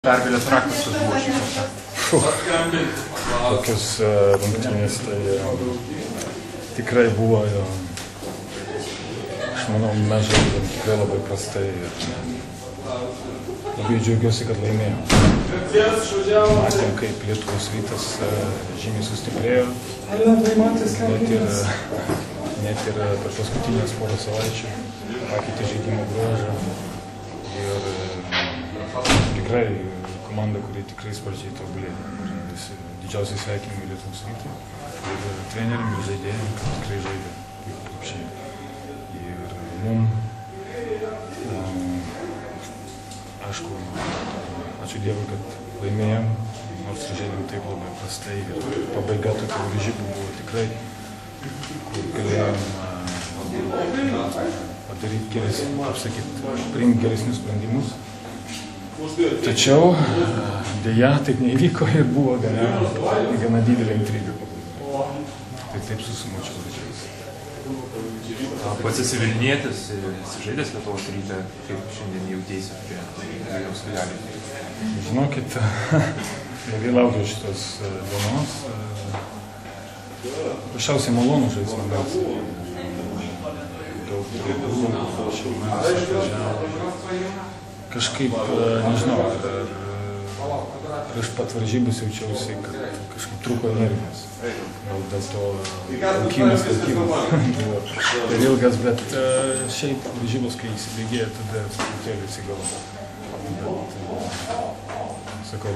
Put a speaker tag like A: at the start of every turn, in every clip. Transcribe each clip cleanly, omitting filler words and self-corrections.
A: Pergalės raktas, kas buvo šį kartą?
B: Tokios rungtynės tai tikrai buvo. Aš manau, mes žaidėm tikrai labai prastai ir labai džiaugiuosi, kad laimėjom. Matėm, kaip Lietuvos Rytas žymiai sustiprėjo, net ir per paskutinės porą savaičių pakeitė žaidimo bruožą. Ir tikrai komanda, kuri tikrai sparčiai tobulėja. Didžiausiai sveikinimai Lietuvos Rytui ir treneriam ir žaidėjam, kad tikrai žaidė puikų krepšinį. Ir mum, aišku, ačiū Dievui, kad laimėjom, nors žaidėm taip labai prastai. Ir pabaiga tokių varžybų buvo tikrai, kur galėjom padaryti geresnį, kaip sakyt, priimti geresnius sprendimus. Tačiau dėja taip neįvyko ir buvo gana didelė intriga. Tai taip susumučiau varžybas.
A: Pats esi Vilnietis, žaidęs Lietuvos Ryte, kaip šiandien jautiesi prie Vilniaus Filialijos?
B: Žinokit, ilgai laukiau šitos dienos. Paprasčiausiai malonu žaisti smagiausiai. Daug draugų, šeima atvažiavo. Kažkaip, nežinau, prieš pat varžybas jaučiausi, kad kažkaip trūko energijos. Gal dėl to laukimas buvo per ilgas, bet šiaip varžybos, kai įsibėgėja, tada truputėlį atsigavau. Bet, sakau,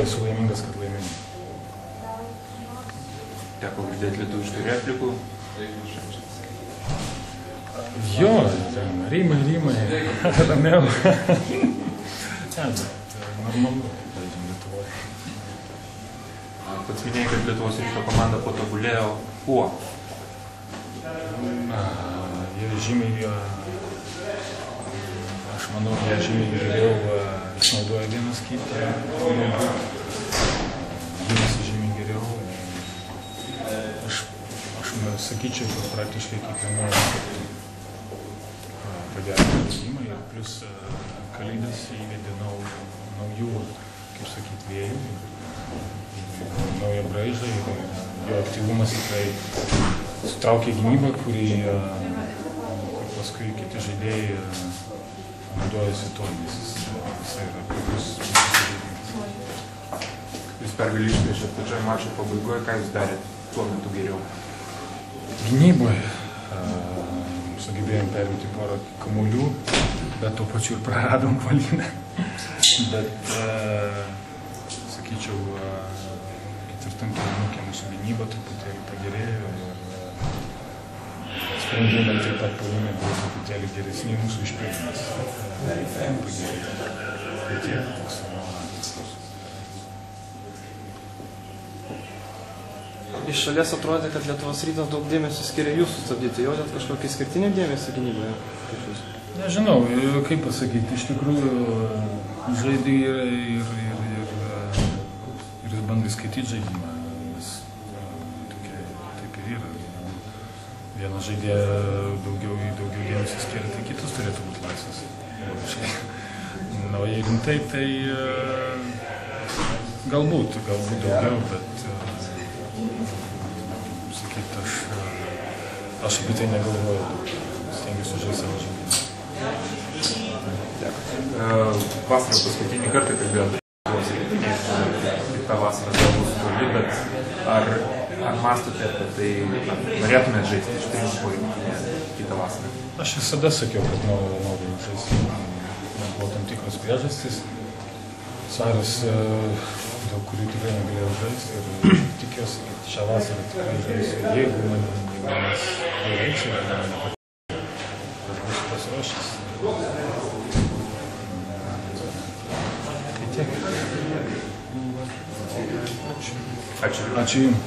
B: esu laimingas, kad laimėjau.
A: Teko girdėti lietuviškų replikų?
B: Jo, rimai, ramiau. Ne, bet normalu, žaidžiam Lietuvoje.
A: Pats minėjai, kad Lietuvos Ryto komanda patobulėjo kuo?
B: Jie žymiai, aš manau, jie žymiai geriau išnaudoja vienas kitą. Gynėsi žymiai geriau. Aš sakyčiau, kad praktiškai kiekvienoje pagerino žymą ir plus Kalydas įvedė naujų, kaip sakyti, vėjų, naują braižą ir jo aktyvumas tikrai sutraukė gynybą, kur paskui kiti žaidėjai naudojasi to, nes jisai yra puikus žaidimas.
A: Jūs pergalį išplėšėt pačioje mačo pabaigoje, ką jūs darėt tuo metu geriau?
B: Gynyboje sugebėjom perimti porą kamuolių, bet tuo pačiu ir praradom Valyną. Bet, sakyčiau, ketvirtam kėlinukė mūsų gynyba truputėlį pagerėjo ir sprendimai taip pat puolime buvo truputėlį geresni, mūsų išpildymas pagerėjo. Tai tiek, toks
C: Iš šalies atrodė, kad Lietuvos Rytas daug dėmesio skiria jūsų sustabdyti. Jautėt kažkokį išskirtinį dėmesį gynyboje?
B: Nežinau, kaip pasakyti, iš tikrųjų žaidė ir bandai skaityti žaidimą. Nes taip ir yra. Vienas žaidėjas daugiau dėmesio skiria, tai kitas turėtų būti laisvas. Na, o jei rimtai, tai galbūt daugiau, bet sakyt, aš apie tai negalvoju, stengiuosi žaisti savo žaidimą.
A: Vasarą paskutinį kartą kalbėjome tą vasarą dėl mūsų toli, bet ar mąstote apie tai, norėtumėte žaisti iš Triumfo kitą vasarą?
B: Aš visada sakiau, kad noriu žaisti. Buvo tam tikros priežastys. Saras, dėl kurių tikrai negalėjau žaisti ir tikiuosi, kad šią vasarą tikrai žaisiu. Jeigu manęs reikia, aš būsiu pasiruošęs. Tai tiek.
A: Ačiū.
B: Ačiū Jums.